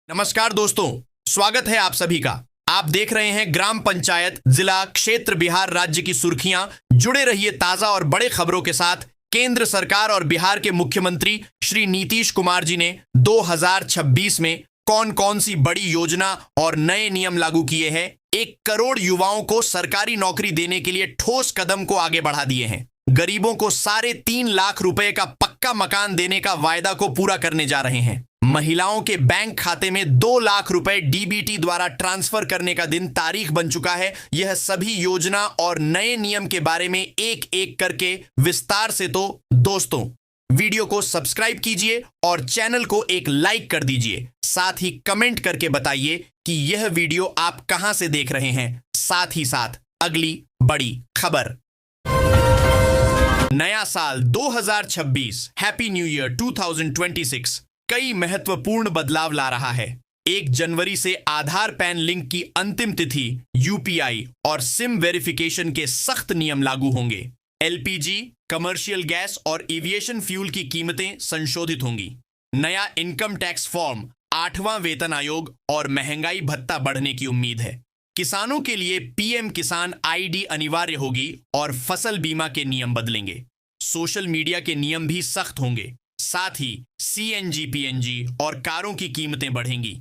नमस्कार दोस्तों, स्वागत है आप सभी का। आप देख रहे हैं ग्राम पंचायत जिला क्षेत्र बिहार राज्य की सुर्खियां। जुड़े रहिए ताजा और बड़े खबरों के साथ। केंद्र सरकार और बिहार के मुख्यमंत्री श्री नीतीश कुमार जी ने 2026 में कौन कौन सी बड़ी योजना और नए नियम लागू किए हैं। 1 करोड़ युवाओं को सरकारी नौकरी देने के लिए ठोस कदम को आगे बढ़ा दिए हैं। गरीबों को 3.5 लाख रुपए का पक्का मकान देने का वायदा को पूरा करने जा रहे हैं। महिलाओं के बैंक खाते में 2 लाख रुपए डीबीटी द्वारा ट्रांसफर करने का दिन तारीख बन चुका है। यह सभी योजना और नए नियम के बारे में एक एक करके विस्तार से। तो दोस्तों, वीडियो को सब्सक्राइब कीजिए और चैनल को एक लाइक कर दीजिए। साथ ही कमेंट करके बताइए कि यह वीडियो आप कहां से देख रहे हैं। साथ ही साथ अगली बड़ी खबर। नया साल 2026, हैप्पी न्यू ईयर 2026 कई महत्वपूर्ण बदलाव ला रहा है। 1 जनवरी से आधार पैन लिंक की अंतिम तिथि, यूपीआई और सिम वेरिफिकेशन के सख्त नियम लागू होंगे। एलपीजी, कमर्शियल गैस और एविएशन फ्यूल की कीमतें संशोधित होंगी। नया इनकम टैक्स फॉर्म, 8वां वेतन आयोग और महंगाई भत्ता बढ़ने की उम्मीद है। किसानों के लिए पीएम किसान आईडी अनिवार्य होगी और फसल बीमा के नियम बदलेंगे। सोशल मीडिया के नियम भी सख्त होंगे। साथ ही सीएनजी, पीएनजी और कारों की कीमतें बढ़ेंगी।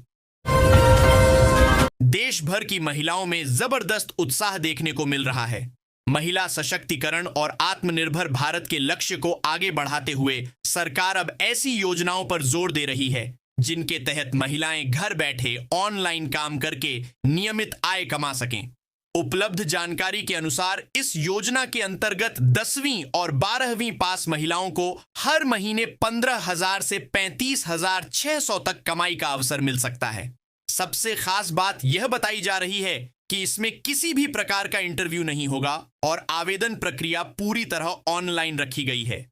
देश भर की महिलाओं में जबरदस्त उत्साह देखने को मिल रहा है। महिला सशक्तिकरण और आत्मनिर्भर भारत के लक्ष्य को आगे बढ़ाते हुए सरकार अब ऐसी योजनाओं पर जोर दे रही है जिनके तहत महिलाएं घर बैठे ऑनलाइन काम करके नियमित आय कमा सकें। उपलब्ध जानकारी के अनुसार इस योजना के अंतर्गत 10वीं और 12वीं पास महिलाओं को हर महीने 15,000 से 35,600 तक कमाई का अवसर मिल सकता है। सबसे खास बात यह बताई जा रही है कि इसमें किसी भी प्रकार का इंटरव्यू नहीं होगा और आवेदन प्रक्रिया पूरी तरह ऑनलाइन रखी गई है।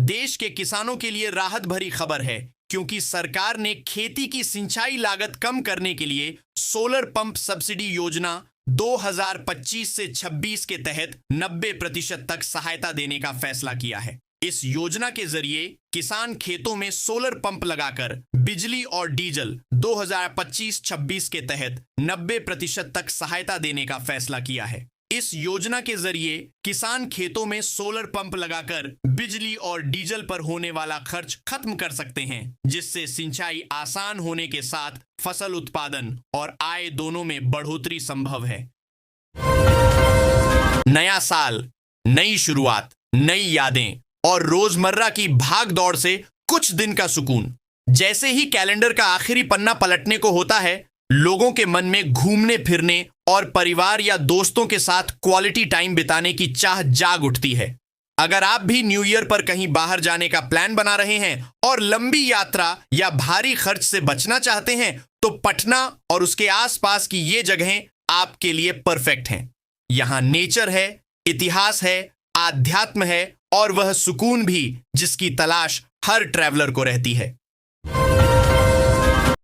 देश के किसानों के लिए राहत भरी खबर है, क्योंकि सरकार ने खेती की सिंचाई लागत कम करने के लिए सोलर पंप सब्सिडी योजना 2025 से 26 के तहत 90% तक सहायता देने का फैसला किया है। इस योजना के जरिए किसान खेतों में सोलर पंप लगाकर बिजली और डीजल 2025-26 के तहत 90% तक सहायता देने का फैसला किया है। इस योजना के जरिए किसान खेतों में सोलर पंप लगाकर बिजली और डीजल पर होने वाला खर्च खत्म कर सकते हैं, जिससे सिंचाई आसान होने के साथ फसल उत्पादन और आय दोनों में बढ़ोतरी संभव है। नया साल, नई शुरुआत, नई यादें और रोजमर्रा की भाग दौड़ से कुछ दिन का सुकून। जैसे ही कैलेंडर का आखिरी पन्ना पलटने को होता है, लोगों के मन में घूमने फिरने और परिवार या दोस्तों के साथ क्वालिटी टाइम बिताने की चाह जाग उठती है। अगर आप भी न्यू ईयर पर कहीं बाहर जाने का प्लान बना रहे हैं और लंबी यात्रा या भारी खर्च से बचना चाहते हैं, तो पटना और उसके आसपास की ये जगहें आपके लिए परफेक्ट हैं। यहां नेचर है, इतिहास है, आध्यात्म है और वह सुकून भी जिसकी तलाश हर ट्रैवलर को रहती है।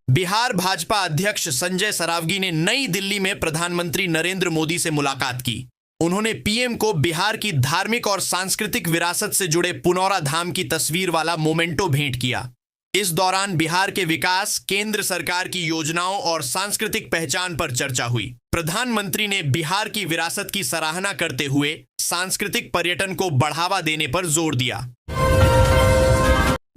बिहार भाजपा अध्यक्ष संजय सरावगी ने नई दिल्ली में प्रधानमंत्री नरेंद्र मोदी से मुलाकात की। उन्होंने पीएम को बिहार की धार्मिक और सांस्कृतिक विरासत से जुड़े पुनौरा धाम की तस्वीर वाला मोमेंटो भेंट किया। इस दौरान बिहार के विकास, केंद्र सरकार की योजनाओं और सांस्कृतिक पहचान पर चर्चा हुई। प्रधानमंत्री ने बिहार की विरासत की सराहना करते हुए सांस्कृतिक पर्यटन को बढ़ावा देने पर जोर दिया।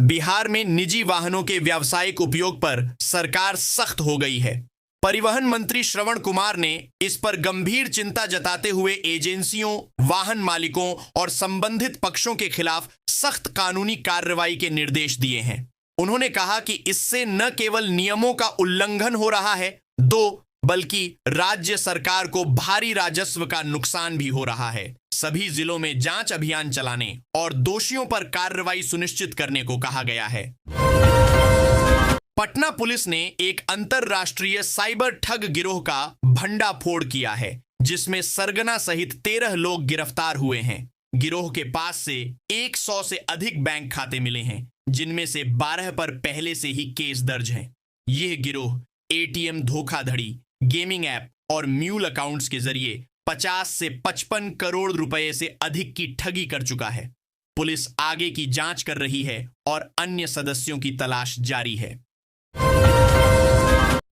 बिहार में निजी वाहनों के व्यावसायिक उपयोग पर सरकार सख्त हो गई है। परिवहन मंत्री श्रवण कुमार ने इस पर गंभीर चिंता जताते हुए एजेंसियों, वाहन मालिकों और संबंधित पक्षों के खिलाफ सख्त कानूनी कार्रवाई के निर्देश दिए हैं। उन्होंने कहा कि इससे न केवल नियमों का उल्लंघन हो रहा है, बल्कि राज्य सरकार को भारी राजस्व का नुकसान भी हो रहा है। सभी जिलों में जांच अभियान चलाने और दोषियों पर कार्रवाई सुनिश्चित करने को कहा गया है। पटना पुलिस ने एक अंतरराष्ट्रीय साइबर ठग गिरोह का भंडाफोड़ किया है, जिसमें सरगना सहित 13 लोग गिरफ्तार हुए हैं। गिरोह के पास से 100 से अधिक बैंक खाते मिले हैं, जिनमें से 12 पर पहले से ही केस दर्ज हैं। यह गिरोह एटीएम धोखाधड़ी, गेमिंग ऐप और म्यूल अकाउंट्स के जरिए 50 से 55 करोड़ रुपए से अधिक की ठगी कर चुका है। पुलिस आगे की जांच कर रही है और अन्य सदस्यों की तलाश जारी है।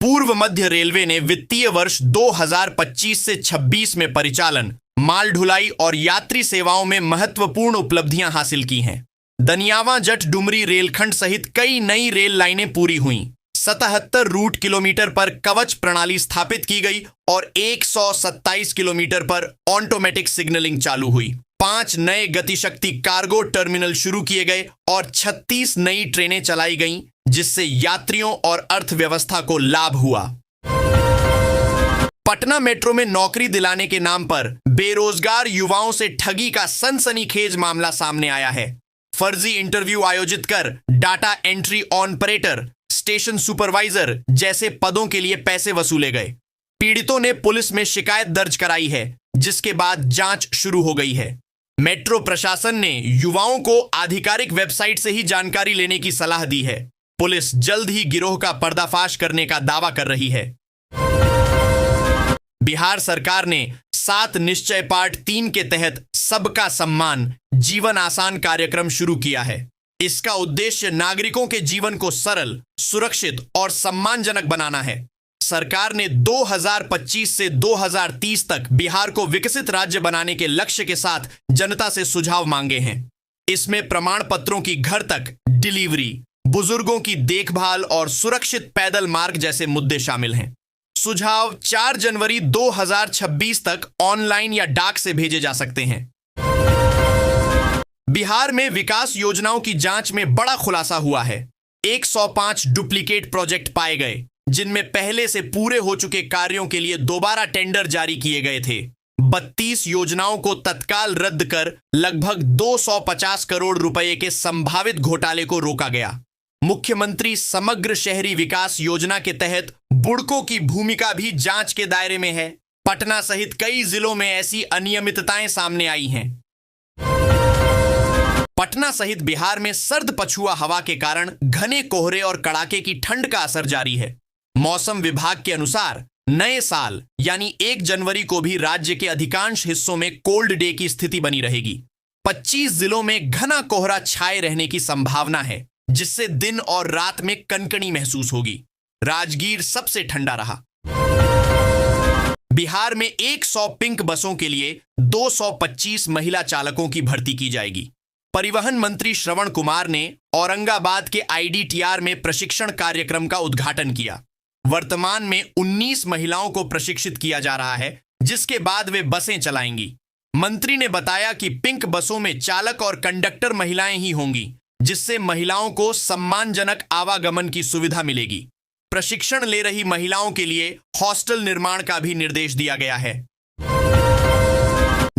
पूर्व मध्य रेलवे ने वित्तीय वर्ष 2025 से 26 में परिचालन, माल ढुलाई और यात्री सेवाओं में महत्वपूर्ण उपलब्धियां हासिल की हैं। दनियावां जट डुमरी रेलखंड सहित कई नई रेल लाइनें पूरी हुईं। 77 रूट किलोमीटर पर कवच प्रणाली स्थापित की गई और 127 किलोमीटर पर ऑटोमेटिक सिग्नलिंग चालू हुई। 5 नए गतिशक्ति कार्गो टर्मिनल शुरू किए गए और 36 नई ट्रेनें चलाई गईं, जिससे यात्रियों और अर्थव्यवस्था को लाभ हुआ। पटना मेट्रो में नौकरी दिलाने के नाम पर बेरोजगार युवाओं से ठगी का सनसनीखेज मामला सामने आया है। फर्जी इंटरव्यू आयोजित कर data entry operator, station supervisor जैसे पदों के लिए पैसे वसूले गए। पीड़ितों ने पुलिस में शिकायत दर्ज कराई है, जिसके बाद जांच शुरू हो गई है। मेट्रो प्रशासन ने युवाओं को आधिकारिक वेबसाइट से ही जानकारी लेने की सलाह दी है। पुलिस जल्द ही गिरोह का पर्दाफाश करने का दावा कर रही है। बिहार सरकार ने 7 निश्चय पार्ट 3 के तहत सबका सम्मान, जीवन आसान कार्यक्रम शुरू किया है। इसका उद्देश्य नागरिकों के जीवन को सरल, सुरक्षित और सम्मानजनक बनाना है। सरकार ने 2025 से 2030 तक बिहार को विकसित राज्य बनाने के लक्ष्य के साथ जनता से सुझाव मांगे हैं। इसमें प्रमाण पत्रों की घर तक डिलीवरी, बुजुर्गों की देखभाल और सुरक्षित पैदल मार्ग जैसे मुद्दे शामिल हैं। सुझाव 4 जनवरी 2026 तक ऑनलाइन या डाक से भेजे जा सकते हैं। बिहार में विकास योजनाओं की जांच में बड़ा खुलासा हुआ है। 105 डुप्लीकेट प्रोजेक्ट पाए गए, जिनमें पहले से पूरे हो चुके कार्यों के लिए दोबारा टेंडर जारी किए गए थे। 32 योजनाओं को तत्काल रद्द कर लगभग 250 करोड़ रुपए के संभावित घोटाले को रोका गया। मुख्यमंत्री समग्र शहरी विकास योजना के तहत बुड़कों की भूमिका भी जांच के दायरे में है। पटना सहित कई जिलों में ऐसी अनियमितताएं सामने आई हैं। पटना सहित बिहार में सर्द पछुआ हवा के कारण घने कोहरे और कड़ाके की ठंड का असर जारी है। मौसम विभाग के अनुसार नए साल यानी 1 जनवरी को भी राज्य के अधिकांश हिस्सों में कोल्ड डे की स्थिति बनी रहेगी। 25 जिलों में घना कोहरा छाए रहने की संभावना है, जिससे दिन और रात में कनकनी महसूस होगी। राजगीर सबसे ठंडा रहा। बिहार में 100 पिंक बसों के लिए 225 महिला चालकों की भर्ती की जाएगी। परिवहन मंत्री श्रवण कुमार ने औरंगाबाद के IDTR में प्रशिक्षण कार्यक्रम का उद्घाटन किया। वर्तमान में 19 महिलाओं को प्रशिक्षित किया जा रहा है, जिसके बाद वे बसें चलाएंगी। मंत्री ने बताया कि पिंक बसों में चालक और कंडक्टर महिलाएं ही होंगी, जिससे महिलाओं को सम्मानजनक आवागमन की सुविधा मिलेगी। प्रशिक्षण ले रही महिलाओं के लिए हॉस्टल निर्माण का भी निर्देश दिया गया है।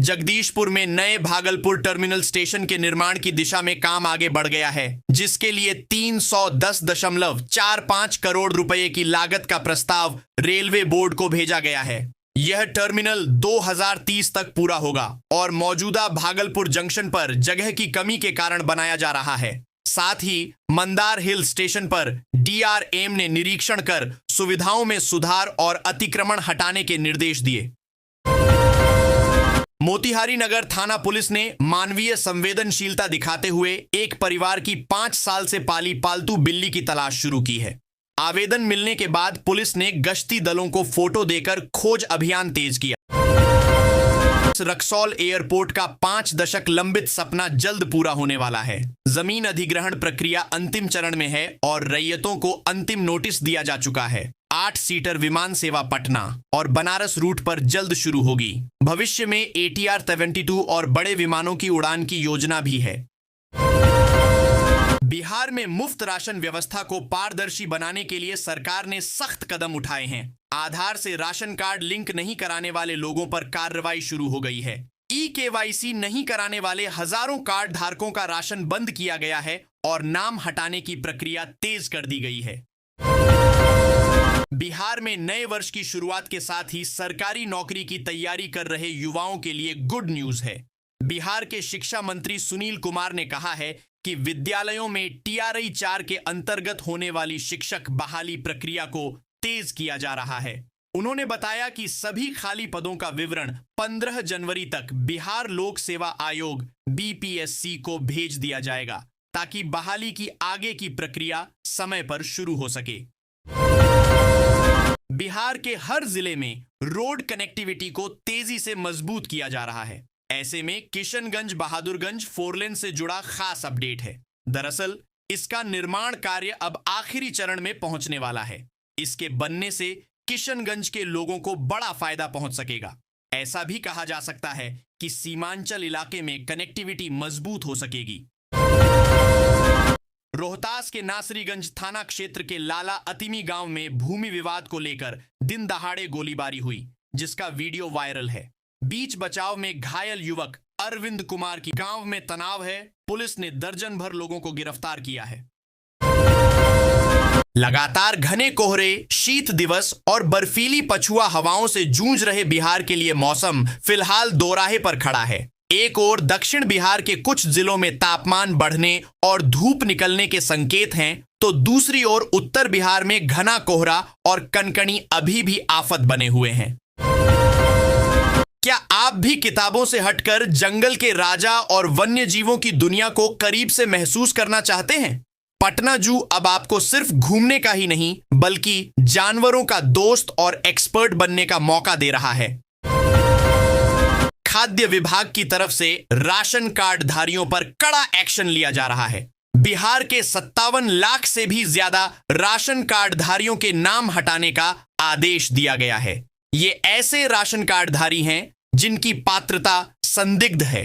जगदीशपुर में नए भागलपुर टर्मिनल स्टेशन के निर्माण की दिशा में काम आगे बढ़ गया है, जिसके लिए 310.45 करोड़ रुपए की लागत का प्रस्ताव रेलवे बोर्ड को भेजा गया है। यह टर्मिनल 2030 तक पूरा होगा और मौजूदा भागलपुर जंक्शन पर जगह की कमी के कारण बनाया जा रहा है। साथ ही मंदार हिल स्टेशन पर DRM ने निरीक्षण कर सुविधाओं में सुधार और अतिक्रमण हटाने के निर्देश दिए। मोतिहारी नगर थाना पुलिस ने मानवीय संवेदनशीलता दिखाते हुए एक परिवार की 5 साल से पाली पालतू बिल्ली की तलाश शुरू की है। आवेदन मिलने के बाद पुलिस ने गश्ती दलों को फोटो देकर खोज अभियान तेज किया। रक्सौल एयरपोर्ट का 5 दशक लंबित सपना जल्द पूरा होने वाला है। जमीन अधिग्रहण प्रक्रिया अंतिम चरण में है और रैयतों को अंतिम नोटिस दिया जा चुका है। 8 सीटर विमान सेवा पटना और बनारस रूट पर जल्द शुरू होगी। भविष्य में ATR 72 और बड़े विमानों की उड़ान की योजना भी है। बिहार में मुफ्त राशन व्यवस्था को पारदर्शी बनाने के लिए सरकार ने सख्त कदम उठाए हैं। आधार से राशन कार्ड लिंक नहीं कराने वाले लोगों पर कार्रवाई शुरू हो गई है। eKYC नहीं कराने वाले हजारों कार्ड धारकों का राशन बंद किया गया है और नाम हटाने की प्रक्रिया तेज कर दी गई है। बिहार में नए वर्ष की शुरुआत के साथ ही सरकारी नौकरी की तैयारी कर रहे युवाओं के लिए गुड न्यूज है। बिहार के शिक्षा मंत्री सुनील कुमार ने कहा है कि विद्यालयों में TRI 4 के अंतर्गत होने वाली शिक्षक बहाली प्रक्रिया को तेज किया जा रहा है। उन्होंने बताया कि सभी खाली पदों का विवरण 15 जनवरी तक बिहार लोक सेवा आयोग BPSC को भेज दिया जाएगा। ताकि बहाली की आगे की प्रक्रिया समय पर शुरू हो सके। बिहार के हर जिले में रोड कनेक्टिविटी को तेजी से मजबूत किया जा रहा है। ऐसे में किशनगंज बहादुरगंज 4 लेन से जुड़ा खास अपडेट है। दरअसल इसका निर्माण कार्य अब आखिरी चरण में पहुंचने वाला है। इसके बनने से किशनगंज के लोगों को बड़ा फायदा पहुंच सकेगा। ऐसा भी कहा जा सकता है कि सीमांचल इलाके में कनेक्टिविटी मजबूत हो सकेगी। रोहतास के नासरीगंज थाना क्षेत्र के लाला अतिमी गांव में भूमि विवाद को लेकर दिन दहाड़े गोलीबारी हुई, जिसका वीडियो वायरल है। बीच बचाव में घायल युवक अरविंद कुमार की गांव में तनाव है। पुलिस ने दर्जन भर लोगों को गिरफ्तार किया है। लगातार घने कोहरे, शीत दिवस और बर्फीली पछुआ हवाओं से जूझ रहे बिहार के लिए मौसम फिलहाल दोराहे पर खड़ा है। एक ओर दक्षिण बिहार के कुछ जिलों में तापमान बढ़ने और धूप निकलने के संकेत हैं, तो दूसरी ओर उत्तर बिहार में घना कोहरा और कनकनी अभी भी आफत बने हुए हैं। क्या आप भी किताबों से हटकर जंगल के राजा और वन्य जीवों की दुनिया को करीब से महसूस करना चाहते हैं? पटना जू अब आपको सिर्फ घूमने का ही नहीं, बल्कि जानवरों का दोस्त और एक्सपर्ट बनने का मौका दे रहा है। खाद्य विभाग की तरफ से राशन कार्ड धारियों पर कड़ा एक्शन लिया जा रहा है। बिहार के 57 लाख से भी ज्यादा राशन कार्ड धारियों के नाम हटाने का आदेश दिया गया है। ये ऐसे राशन कार्ड धारी हैं जिनकी पात्रता संदिग्ध है।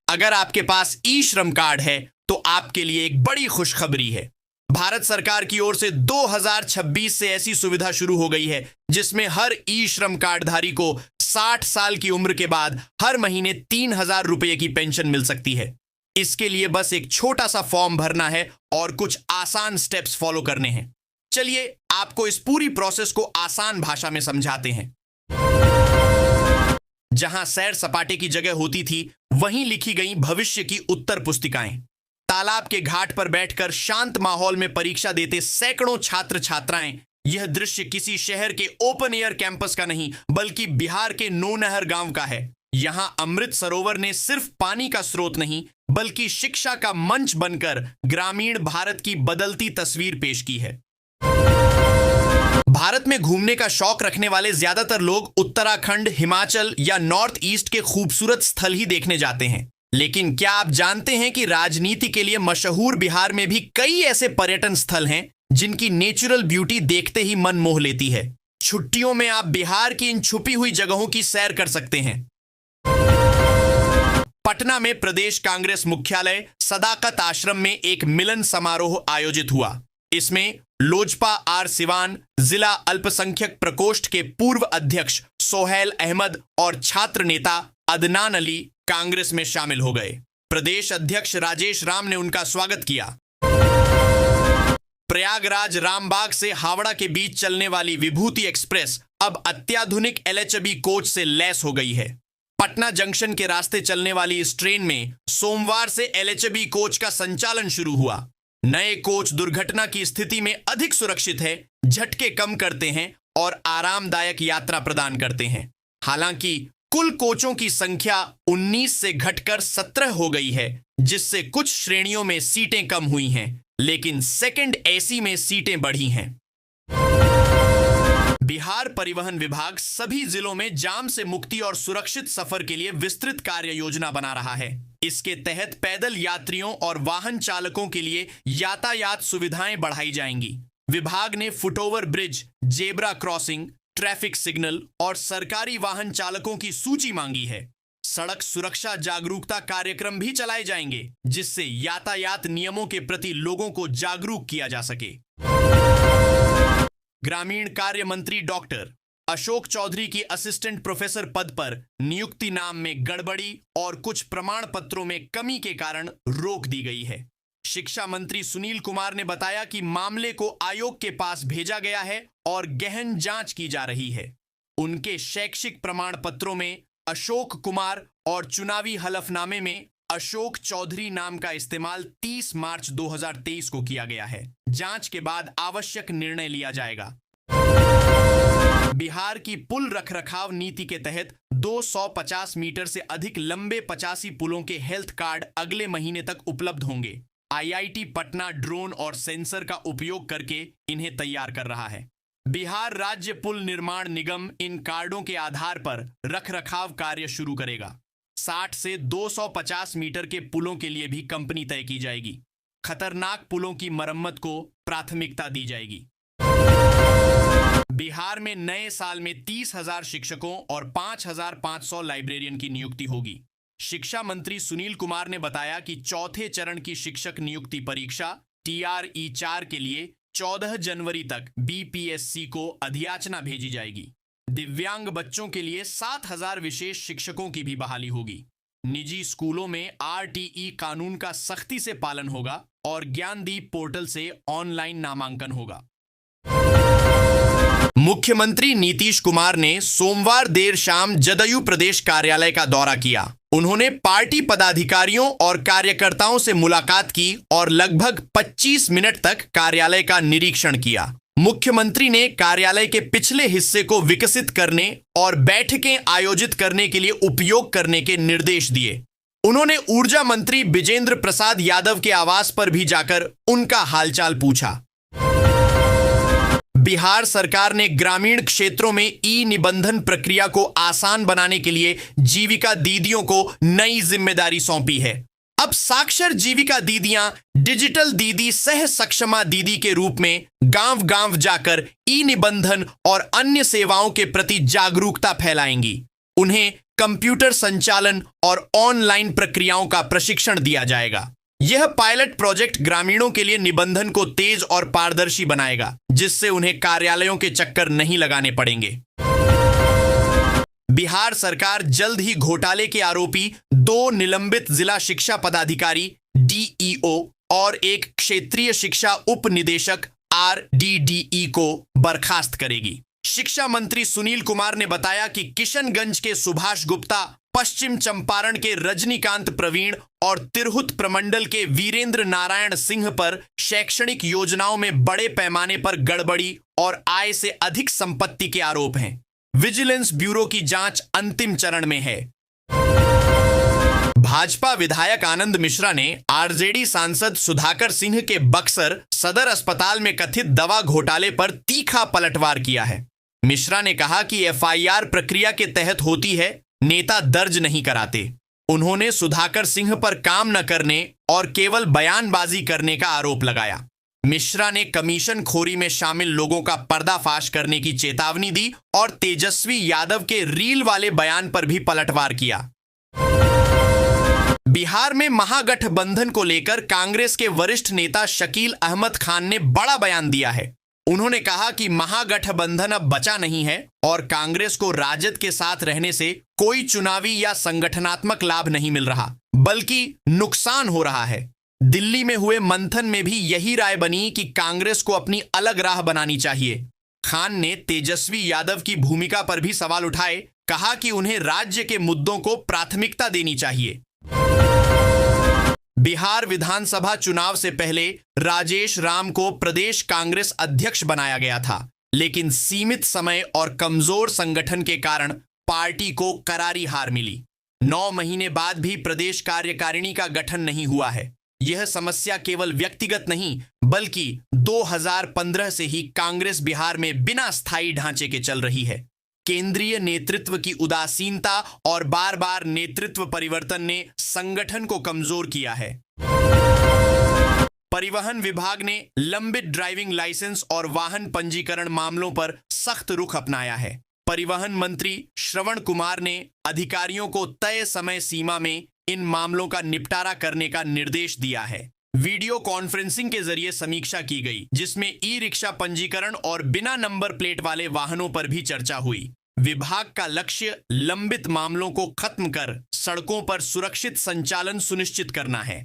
अगर आपके पास ई श्रम कार्ड है तो आपके लिए एक बड़ी खुशखबरी है। भारत सरकार की ओर से 2026 से ऐसी सुविधा शुरू हो गई है जिसमें हर ई श्रम कार्डधारी को 60 साल की उम्र के बाद हर महीने 3,000 रुपये की पेंशन मिल सकती है। इसके लिए बस एक छोटा सा फॉर्म भरना है और कुछ आसान स्टेप्स फॉलो करने हैं। चलिए आपको इस पूरी प्रोसेस को आसान भाषा में समझाते हैं। जहां सैर सपाटे की जगह होती थी, वहीं लिखी गई भविष्य की उत्तर पुस्तिकाएं। तालाब के घाट पर बैठकर शांत माहौल में परीक्षा देते सैकड़ों छात्र छात्राएं। यह दृश्य किसी शहर के ओपन एयर कैंपस का नहीं, बल्कि बिहार के नौनहर गांव का है। यहां अमृत सरोवर ने सिर्फ पानी का स्रोत नहीं, बल्कि शिक्षा का मंच बनकर ग्रामीण भारत की बदलती तस्वीर पेश की है। भारत में घूमने का शौक रखने वाले ज्यादातर लोग उत्तराखंड, हिमाचल या नॉर्थ ईस्ट के खूबसूरत स्थल ही देखने जाते हैं। लेकिन क्या आप जानते हैं कि राजनीति के लिए मशहूर बिहार में भी कई ऐसे पर्यटन स्थल हैं जिनकी नेचुरल ब्यूटी देखते ही मन मोह लेती है। छुट्टियों में आप बिहार की इन छुपी हुई जगहों की सैर कर सकते हैं। पटना में प्रदेश कांग्रेस मुख्यालय सदाकत आश्रम में एक मिलन समारोह आयोजित हुआ। इसमें लोजपा आर सिवान, जिला अल्पसंख्यक प्रकोष्ठ के पूर्व अध्यक्ष सोहेल अहमद और छात्र नेता अदनान अली कांग्रेस में शामिल हो गए। प्रदेश अध्यक्ष राजेश राम ने उनका स्वागत किया। प्रयागराज रामबाग से हावड़ा के बीच चलने वाली विभूति एक्सप्रेस अब अत्याधुनिक LHB कोच से लैस हो गई है। पटना जंक्शन के रास्ते चलने वाली इस ट्रेन में सोमवार से LHB कोच का संचालन शुरू हुआ। नए कोच दुर्घटना की स्थिति में अधिक सुरक्षित है, झटके कम करते हैं और आरामदायक यात्रा प्रदान करते हैं। हालांकि कुल कोचों की संख्या 19 से घटकर 17 हो गई है, जिससे कुछ श्रेणियों में सीटें कम हुई हैं, लेकिन सेकंड AC में सीटें बढ़ी हैं। बिहार परिवहन विभाग सभी जिलों में जाम से मुक्ति और सुरक्षित सफर के लिए विस्तृत कार्य योजना बना रहा है। इसके तहत पैदल यात्रियों और वाहन चालकों के लिए यातायात सुविधाएं बढ़ाई जाएंगी। विभाग ने foot over bridge, zebra crossing, traffic signal और सरकारी वाहन चालकों की सूची मांगी है। सड़क सुरक्षा जागरूकता कार्यक्रम भी चलाए जाएंगे, जिससे यातायात नियमों के प्रति लोगों को जागरूक किया जा सके। ग्रामीण कार्य मंत्री डॉक्टर अशोक चौधरी की असिस्टेंट प्रोफेसर पद पर नियुक्ति नाम में गड़बड़ी और कुछ प्रमाण पत्रों में कमी के कारण रोक दी गई है। शिक्षा मंत्री सुनील कुमार ने बताया कि मामले को आयोग के पास भेजा गया है और गहन जांच की जा रही है। उनके शैक्षिक प्रमाण पत्रों में अशोक कुमार और चुनावी हलफनामे में अशोक चौधरी नाम का इस्तेमाल 30 मार्च 2023 को किया गया है। जांच के बाद आवश्यक निर्णय लिया जाएगा। बिहार की पुल रखरखाव नीति के तहत 250 मीटर से अधिक लंबे 85 पुलों के हेल्थ कार्ड अगले महीने तक उपलब्ध होंगे। आईआईटी पटना ड्रोन और सेंसर का उपयोग करके इन्हें तैयार कर रहा है। बिहार राज्य पुल निर्माण निगम इन कार्डों के आधार पर रखरखाव कार्य शुरू करेगा। 60 से 250 मीटर के पुलों के लिए भी कंपनी तय की जाएगी। खतरनाक पुलों की मरम्मत को प्राथमिकता दी जाएगी। बिहार में नए साल में 30,000 शिक्षकों और 5,500 लाइब्रेरियन की नियुक्ति होगी। शिक्षा मंत्री सुनील कुमार ने बताया कि चौथे चरण की शिक्षक नियुक्ति परीक्षा TRE-4 के लिए 14 जनवरी तक BPSC को अधियाचना भेजी जाएगी। दिव्यांग बच्चों के लिए 7,000 विशेष शिक्षकों की भी बहाली होगी। निजी स्कूलों में RTE कानून का सख्ती से पालन होगा और ज्ञानदीप पोर्टल से ऑनलाइन नामांकन होगा। मुख्यमंत्री नीतीश कुमार ने सोमवार देर शाम जदयू प्रदेश कार्यालय का दौरा किया। उन्होंने पार्टी पदाधिकारियों और कार्यकर्ताओं से मुलाकात की और लगभग 25 मिनट तक कार्यालय का निरीक्षण किया। मुख्यमंत्री ने कार्यालय के पिछले हिस्से को विकसित करने और बैठकें आयोजित करने के लिए उपयोग करने के निर्देश दिए। उन्होंने ऊर्जा मंत्री बिजेंद्र प्रसाद यादव के आवास पर भी जाकर उनका हालचाल पूछा। बिहार सरकार ने ग्रामीण क्षेत्रों में निबंधन प्रक्रिया को आसान बनाने के लिए जीविका दीदियों को नई जिम्मेदारी सौंपी है। अब साक्षर जीविका दीदियां डिजिटल दीदी सह सक्षमा दीदी के रूप में गांव-गांव जाकर निबंधन और अन्य सेवाओं के प्रति जागरूकता फैलाएंगी। उन्हें कंप्यूटर संचालन और ऑनलाइन प्रक्रियाओं का प्रशिक्षण दिया जाएगा। यह पायलट प्रोजेक्ट ग्रामीणों के लिए निबंधन को तेज और पारदर्शी बनाएगा, जिससे उन्हें कार्यालयों के चक्कर नहीं लगाने पड़ेंगे। बिहार सरकार जल्द ही घोटाले के आरोपी 2 निलंबित जिला शिक्षा पदाधिकारी DEO और एक क्षेत्रीय शिक्षा उप निदेशक RDDE को बर्खास्त करेगी। शिक्षा मंत्री सुनील कुमार ने बताया कि किशनगंज के सुभाष गुप्ता, पश्चिम चंपारण के रजनीकांत प्रवीण और तिरहुत प्रमंडल के वीरेंद्र नारायण सिंह पर शैक्षणिक योजनाओं में बड़े पैमाने पर गड़बड़ी और आय से अधिक संपत्ति के आरोप हैं। विजिलेंस ब्यूरो की जांच अंतिम चरण में है। भाजपा विधायक आनंद मिश्रा ने RJD सांसद सुधाकर सिंह के बक्सर सदर अस्पताल में कथित दवा घोटाले पर तीखा पलटवार किया है। मिश्रा ने कहा कि FIR प्रक्रिया के तहत होती है, नेता दर्ज नहीं कराते। उन्होंने सुधाकर सिंह पर काम न करने और केवल बयानबाजी करने का आरोप लगाया। मिश्रा ने कमीशन खोरी में शामिल लोगों का पर्दाफाश करने की चेतावनी दी और तेजस्वी यादव के रील वाले बयान पर भी पलटवार किया। बिहार में महागठबंधन को लेकर कांग्रेस के वरिष्ठ नेता शकील अहमद खान ने बड़ा बयान दिया है। उन्होंने कहा कि महागठबंधन अब बचा नहीं है और कांग्रेस को राजद के साथ रहने से कोई चुनावी या संगठनात्मक लाभ नहीं मिल रहा, बल्कि नुकसान हो रहा है। दिल्ली में हुए मंथन में भी यही राय बनी कि कांग्रेस को अपनी अलग राह बनानी चाहिए। खान ने तेजस्वी यादव की भूमिका पर भी सवाल उठाए, कहा कि उन्हें राज्य के मुद्दों को प्राथमिकता देनी चाहिए। बिहार विधानसभा चुनाव से पहले राजेश राम को प्रदेश कांग्रेस अध्यक्ष बनाया गया था, लेकिन सीमित समय और कमजोर संगठन के कारण पार्टी को करारी हार मिली। 9 महीने बाद भी प्रदेश कार्यकारिणी का गठन नहीं हुआ है। यह समस्या केवल व्यक्तिगत नहीं, बल्कि 2015 से ही कांग्रेस बिहार में बिना स्थायी ढांचे के चल रही है। केंद्रीय नेतृत्व की उदासीनता और बार बार नेतृत्व परिवर्तन ने संगठन को कमजोर किया है। परिवहन विभाग ने लंबित ड्राइविंग लाइसेंस और वाहन पंजीकरण मामलों पर सख्त रुख अपनाया है। परिवहन मंत्री श्रवण कुमार ने अधिकारियों को तय समय सीमा में इन मामलों का निपटारा करने का निर्देश दिया है। वीडियो कॉन्फ्रेंसिंग के जरिए समीक्षा की गई, जिसमें ई-रिक्शा पंजीकरण और बिना नंबर प्लेट वाले वाहनों पर भी चर्चा हुई। विभाग का लक्ष्य लंबित मामलों को खत्म कर सड़कों पर सुरक्षित संचालन सुनिश्चित करना है।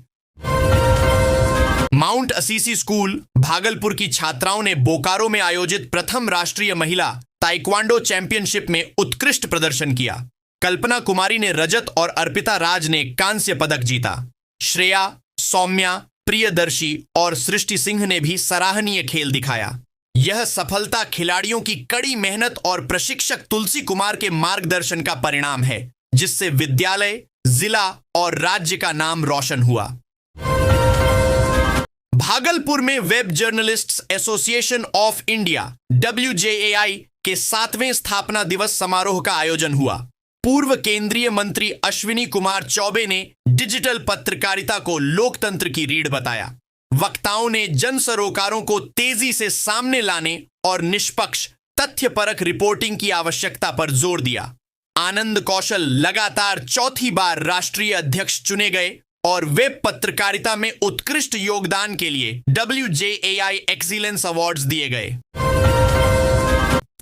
माउंट असीसी स्कूल भागलपुर की छात्राओं ने बोकारो में आयोजित प्रथम राष्ट्रीय महिला ताइक्वांडो चैंपियनशिप में उत्कृष्ट प्रदर्शन किया। कल्पना कुमारी ने रजत और अर्पिता राज ने कांस्य पदक जीता। श्रेया, सौम्या, प्रियदर्शी और सृष्टि सिंह ने भी सराहनीय खेल दिखाया। यह सफलता खिलाड़ियों की कड़ी मेहनत और प्रशिक्षक तुलसी कुमार के मार्गदर्शन का परिणाम है, जिससे विद्यालय, जिला और राज्य का नाम रोशन हुआ। भागलपुर में web journalists association of India WJAI के 7वें स्थापना दिवस समारोह का आयोजन हुआ। पूर्व केंद्रीय मंत्री अश्विनी कुमार चौबे ने डिजिटल पत्रकारिता को लोकतंत्र की रीढ़ बताया। वक्ताओं ने जन सरोकारों को तेजी से सामने लाने और निष्पक्ष तथ्यपरक रिपोर्टिंग की आवश्यकता पर जोर दिया। आनंद कौशल लगातार चौथी बार राष्ट्रीय अध्यक्ष चुने गए और वेब पत्रकारिता में उत्कृष्ट योगदान के लिए WJAI एक्सीलेंस अवार्ड्स दिए गए।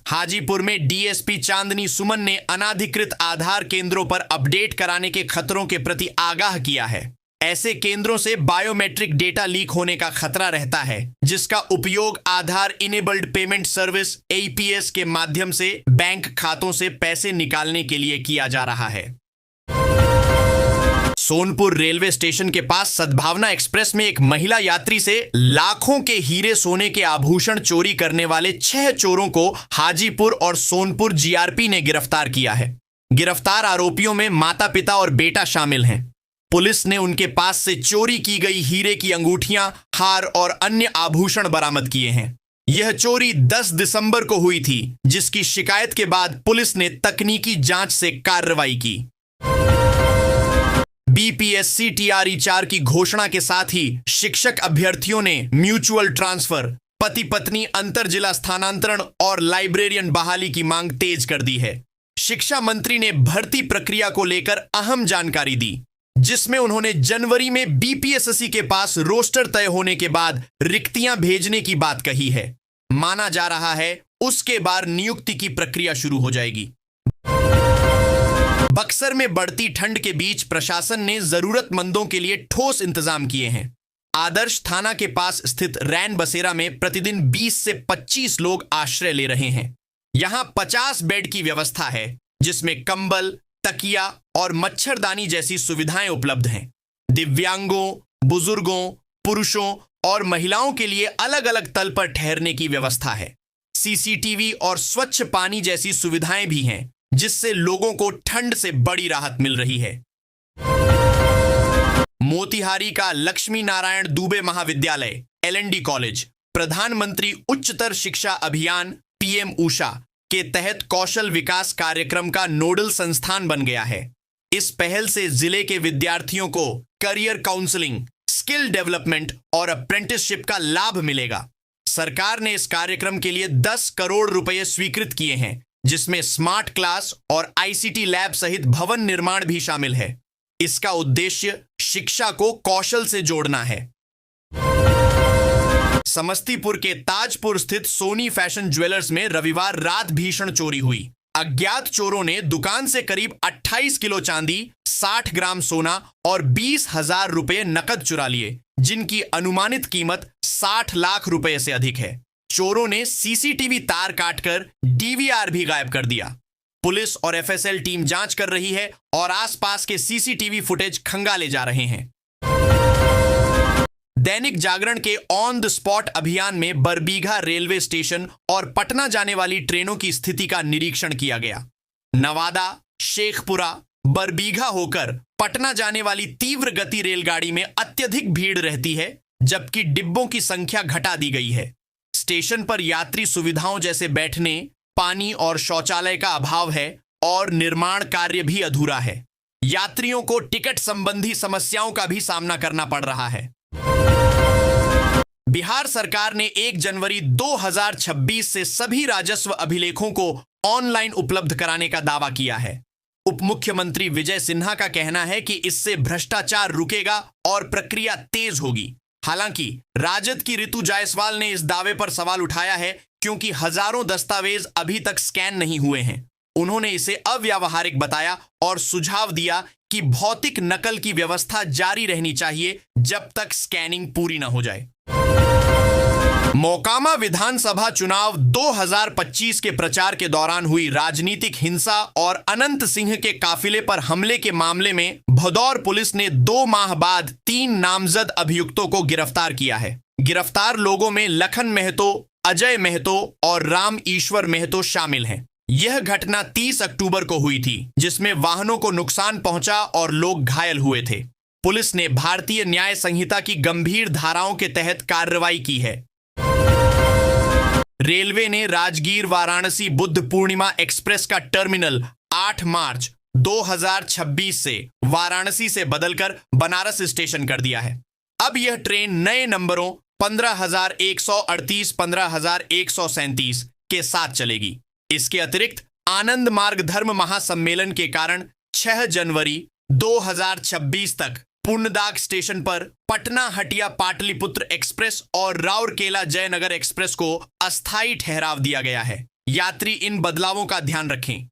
हाजीपुर में DSP चांदनी सुमन ने अनाधिकृत आधार केंद्रों पर अपडेट कराने के खतरों के प्रति आगाह किया है। ऐसे केंद्रों से बायोमेट्रिक डेटा लीक होने का खतरा रहता है, जिसका उपयोग आधार इनेबल्ड पेमेंट सर्विस APS के माध्यम से बैंक खातों से पैसे निकालने के लिए किया जा रहा है। सोनपुर रेलवे स्टेशन के पास सद्भावना एक्सप्रेस में एक महिला यात्री से लाखों के हीरे सोने के आभूषण चोरी करने वाले 6 चोरों को हाजीपुर और सोनपुर GRP ने गिरफ्तार किया है। गिरफ्तार आरोपियों में माता पिता और बेटा शामिल हैं। पुलिस ने उनके पास से चोरी की गई हीरे की अंगूठियां, हार और अन्य आभूषण बरामद किए हैं। यह चोरी 10 दिसंबर को हुई थी, जिसकी शिकायत के बाद पुलिस ने तकनीकी जांच से कार्रवाई की। BPSC TRE 4 की घोषणा के साथ ही शिक्षक अभ्यर्थियों ने म्यूचुअल ट्रांसफर, पति पत्नी अंतर जिला स्थानांतरण और लाइब्रेरियन बहाली की मांग तेज कर दी है। शिक्षा मंत्री ने भर्ती प्रक्रिया को लेकर अहम जानकारी दी, जिसमें उन्होंने जनवरी में BPSC के पास रोस्टर तय होने के बाद रिक्तियां भेजने की बात कही है। माना जा रहा है उसके बाद नियुक्ति की प्रक्रिया शुरू हो जाएगी। बक्सर में बढ़ती ठंड के बीच प्रशासन ने जरूरतमंदों के लिए ठोस इंतजाम किए हैं। आदर्श थाना के पास स्थित रैन बसेरा में प्रतिदिन 20 से 25 लोग आश्रय ले रहे हैं। यहां 50 बेड की व्यवस्था है, जिसमें कंबल, तकिया और मच्छरदानी जैसी सुविधाएं उपलब्ध हैं। दिव्यांगों, बुजुर्गों, पुरुषों और महिलाओं के लिए अलग अलग तल पर ठहरने की व्यवस्था है। CCTV और स्वच्छ पानी जैसी सुविधाएं भी हैं, जिससे लोगों को ठंड से बड़ी राहत मिल रही है। मोतिहारी का लक्ष्मी नारायण दुबे महाविद्यालय LND कॉलेज प्रधानमंत्री उच्चतर शिक्षा अभियान PM ऊषा के तहत कौशल विकास कार्यक्रम का नोडल संस्थान बन गया है। इस पहल से जिले के विद्यार्थियों को करियर काउंसलिंग, स्किल डेवलपमेंट और अप्रेंटिसशिप का लाभ मिलेगा। सरकार ने इस कार्यक्रम के लिए 10 करोड़ रुपए स्वीकृत किए हैं, जिसमें स्मार्ट क्लास और ICT लैब सहित भवन निर्माण भी शामिल है। इसका उद्देश्य शिक्षा को कौशल से जोड़ना है। समस्तीपुर के ताजपुर स्थित सोनी फैशन ज्वेलर्स में रविवार रात भीषण चोरी हुई। अज्ञात चोरों ने दुकान से करीब 28 किलो चांदी, 60 ग्राम सोना और 20,000 रुपए नकद चुरा लिए, जिनकी अनुमानित कीमत 60 लाख रुपए से अधिक है। चोरों ने CCTV तार काटकर DVR भी गायब कर दिया। पुलिस और FSL टीम जांच कर रही है और आसपास के CCTV फुटेज खंगाले जा रहे हैं। दैनिक जागरण के ऑन द स्पॉट अभियान में बरबीघा रेलवे स्टेशन और पटना जाने वाली ट्रेनों की स्थिति का निरीक्षण किया गया। नवादा, शेखपुरा, बरबीघा होकर पटना जाने वाली तीव्र गति रेलगाड़ी में अत्यधिक भीड़ रहती है, जबकि डिब्बों की संख्या घटा दी गई है। स्टेशन पर यात्री सुविधाओं जैसे बैठने, पानी और शौचालय का अभाव है और निर्माण कार्य भी अधूरा है। यात्रियों को टिकट संबंधी समस्याओं का भी सामना करना पड़ रहा है। बिहार सरकार ने 1 जनवरी 2026 से सभी राजस्व अभिलेखों को ऑनलाइन उपलब्ध कराने का दावा किया है। उप मुख्यमंत्री विजय सिन्हा का कहना है कि इससे भ्रष्टाचार रुकेगा और प्रक्रिया तेज होगी। हालांकि राजद की ऋतु जायसवाल ने इस दावे पर सवाल उठाया है, क्योंकि हजारों दस्तावेज अभी तक स्कैन नहीं हुए हैं। उन्होंने इसे अव्यावहारिक बताया और सुझाव दिया कि भौतिक नकल की व्यवस्था जारी रहनी चाहिए जब तक स्कैनिंग पूरी न हो जाए। मोकामा विधानसभा चुनाव 2025 के प्रचार के दौरान हुई राजनीतिक हिंसा और अनंत सिंह के काफिले पर हमले के मामले में भदौर पुलिस ने 2 माह बाद 3 नामजद अभियुक्तों को गिरफ्तार किया है। गिरफ्तार लोगों में लखन महतो, अजय महतो और राम ईश्वर महतो शामिल हैं। यह घटना 30 अक्टूबर को हुई थी, जिसमें वाहनों को नुकसान पहुंचा और लोग घायल हुए थे। पुलिस ने भारतीय न्याय संहिता की गंभीर धाराओं के तहत कार्रवाई की है। रेलवे ने राजगीर वाराणसी बुद्ध पूर्णिमा एक्सप्रेस का टर्मिनल 8 मार्च 2026 से वाराणसी से बदलकर बनारस स्टेशन कर दिया है। अब यह ट्रेन नए नंबरों 15,138, 15,137 के साथ चलेगी। इसके अतिरिक्त आनंद मार्ग धर्म महासम्मेलन के कारण 6 जनवरी 2026 तक पूर्णदाग स्टेशन पर पटना हटिया पाटलिपुत्र एक्सप्रेस और राउरकेला जयनगर एक्सप्रेस को अस्थायी ठहराव दिया गया है। यात्री इन बदलावों का ध्यान रखें।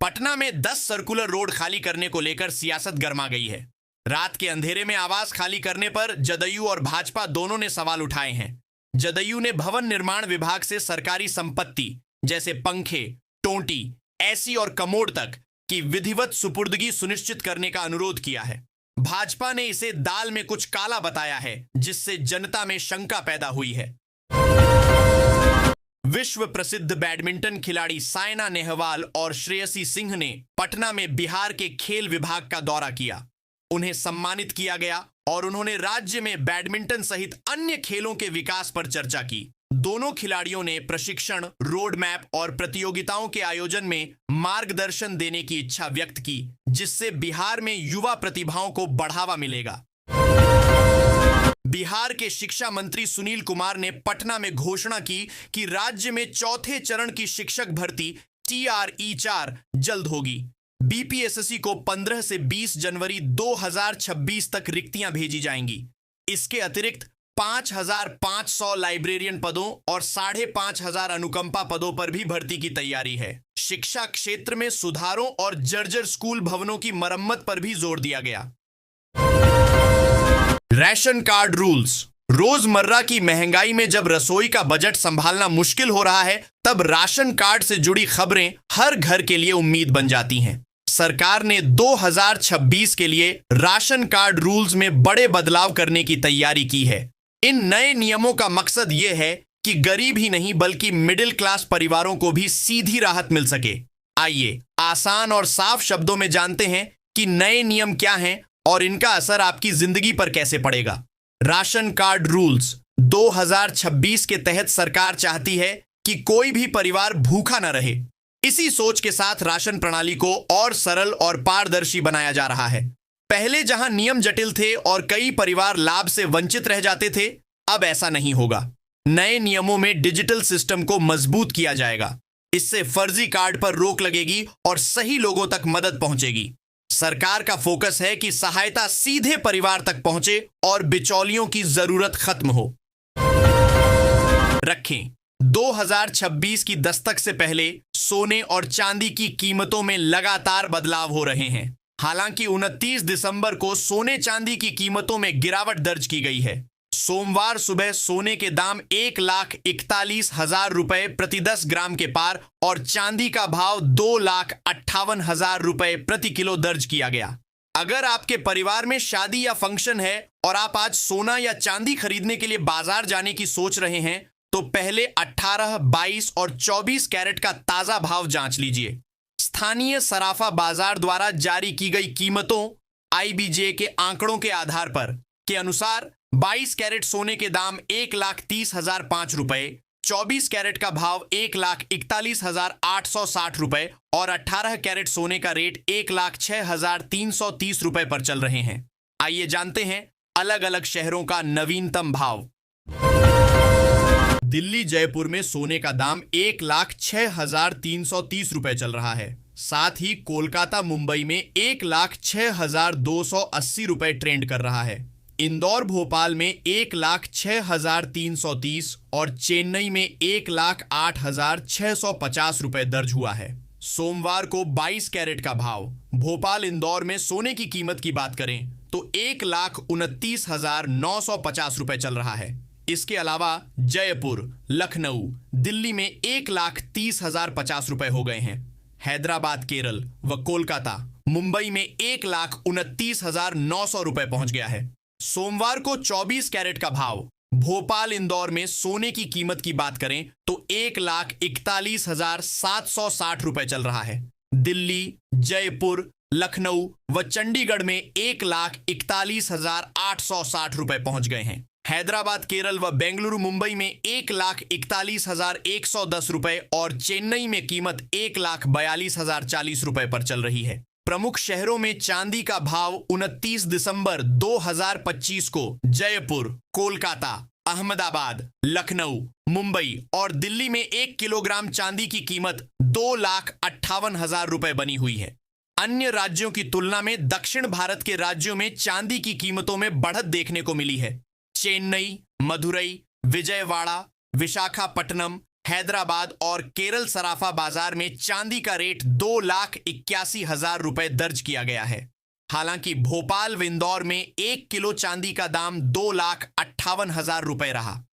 पटना में 10 सर्कुलर रोड खाली करने को लेकर सियासत गर्मा गई है। रात के अंधेरे में आवास खाली करने पर जदयू और भाजपा दोनों ने सवाल उठाए हैं। जदयू ने भवन निर्माण विभाग से सरकारी संपत्ति जैसे पंखे, टोंटी, एसी और कमोड तक की विधिवत सुपुर्दगी सुनिश्चित करने का अनुरोध किया है। भाजपा ने इसे दाल में कुछ काला बताया है, जिससे जनता में शंका पैदा हुई है। विश्व प्रसिद्ध बैडमिंटन खिलाड़ी साइना नेहवाल और श्रेयसी सिंह ने पटना में बिहार के खेल विभाग का दौरा किया। उन्हें सम्मानित किया गया और उन्होंने राज्य में बैडमिंटन सहित अन्य खेलों के विकास पर चर्चा की। दोनों खिलाड़ियों ने प्रशिक्षण, रोड मैप और प्रतियोगिताओं के आयोजन में मार्गदर्शन देने की इच्छा व्यक्त की, जिससे बिहार में युवा प्रतिभाओं को बढ़ावा मिलेगा। बिहार के शिक्षा मंत्री सुनील कुमार ने पटना में घोषणा की कि राज्य में चौथे चरण की शिक्षक भर्ती TRE-4 जल्द होगी। BPSSC को 15 से 20 जनवरी 2026 तक रिक्तियां भेजी जाएंगी। इसके अतिरिक्त 5,500 लाइब्रेरियन पदों और 5,500 अनुकंपा पदों पर भी भर्ती की तैयारी है। शिक्षा क्षेत्र में सुधारों और जर्जर स्कूल भवनों की मरम्मत पर भी जोर दिया गया। Ration card rules. रोजमर्रा की महंगाई में जब रसोई का बजट संभालना मुश्किल हो रहा है, तब राशन कार्ड से जुड़ी खबरें हर घर के लिए उम्मीद बन जाती हैं। सरकार ने 2026 के लिए राशन कार्ड रूल्स में बड़े बदलाव करने की तैयारी की है। इन नए नियमों का मकसद यह है कि गरीब ही नहीं बल्कि मिडिल क्लास परिवारों को भी सीधी राहत मिल सके। आइए आसान और साफ शब्दों में जानते हैं कि नए नियम क्या हैं और इनका असर आपकी जिंदगी पर कैसे पड़ेगा। राशन कार्ड रूल्स 2026 के तहत सरकार चाहती है कि कोई भी परिवार भूखा न रहे। इसी सोच के साथ राशन प्रणाली को और सरल और पारदर्शी बनाया जा रहा है। पहले जहां नियम जटिल थे और कई परिवार लाभ से वंचित रह जाते थे, अब ऐसा नहीं होगा। नए नियमों में डिजिटल सिस्टम को मजबूत किया जाएगा। इससे फर्जी कार्ड पर रोक लगेगी और सही लोगों तक मदद पहुंचेगी। सरकार का फोकस है कि सहायता सीधे परिवार तक पहुंचे और बिचौलियों की जरूरत खत्म हो। रखें 2026 की दस्तक से पहले सोने और चांदी की कीमतों में लगातार बदलाव हो रहे हैं। हालांकि 29 दिसंबर को सोने चांदी की कीमतों में गिरावट दर्ज की गई है। सोमवार सुबह सोने के दाम 1,41,000 रुपए प्रति 10 ग्राम के पार और चांदी का भाव 2,58,000 रुपए प्रति किलो दर्ज किया गया। अगर आपके परिवार में शादी या फंक्शन है और आप आज सोना या चांदी खरीदने के लिए बाजार जाने की सोच रहे हैं, तो पहले 18, 22 और 24 कैरेट का ताजा भाव जांच लीजिए। स्थानीय सराफा बाजार द्वारा जारी की गई कीमतों IBJ के आंकड़ों के आधार पर के अनुसार 22 कैरेट सोने के दाम 1,30,005 रुपए, 24 कैरेट का भाव 1,41,860 रुपए और 18 कैरेट सोने का रेट 1,06,330 रुपए पर चल रहे हैं। आइए जानते हैं अलग अलग शहरों का नवीनतम भाव। दिल्ली जयपुर में सोने का दाम 1,06,330 रुपए चल रहा है। साथ ही कोलकाता मुंबई में 1,06,280 रुपए ट्रेंड कर रहा है। इंदौर भोपाल में 1,06,330 और चेन्नई में 1,08,650 रुपए दर्ज हुआ है। सोमवार को 22 कैरेट का भाव भोपाल इंदौर में सोने की कीमत की बात करें तो 1,29,950 रुपए चल रहा है। इसके अलावा जयपुर, लखनऊ, दिल्ली में 1,30,050 रुपए हो गए हैं। हैदराबाद, केरल व कोलकाता, मुंबई में 1,29,900 रुपए पहुंच गया है। सोमवार को 24 कैरेट का भाव भोपाल इंदौर में सोने की कीमत की बात करें तो 1,41,760 रुपए चल रहा है। दिल्ली, जयपुर, लखनऊ व चंडीगढ़ में 1,41,860 रुपए पहुंच गए हैं। हैदराबाद, केरल व बेंगलुरु, मुंबई में 1,41,110 रुपए और चेन्नई में कीमत 1,42,040 रुपए पर चल रही है। प्रमुख शहरों में चांदी का भाव 29 दिसंबर 2025 को जयपुर, कोलकाता, अहमदाबाद, लखनऊ, मुंबई और दिल्ली में 1 किलोग्राम चांदी की कीमत 2,58,000 रुपए बनी हुई है। अन्य राज्यों की तुलना में दक्षिण भारत के राज्यों में चांदी की कीमतों में बढ़त देखने को मिली है। चेन्नई, मदुरई, विजयवाड़ा, विशाखापट्टनम, हैदराबाद और केरल सराफा बाजार में चांदी का रेट 2,81,000 रुपए दर्ज किया गया है। हालांकि भोपाल व इंदौर में 1 किलो चांदी का दाम 2,58,000 रुपए रहा।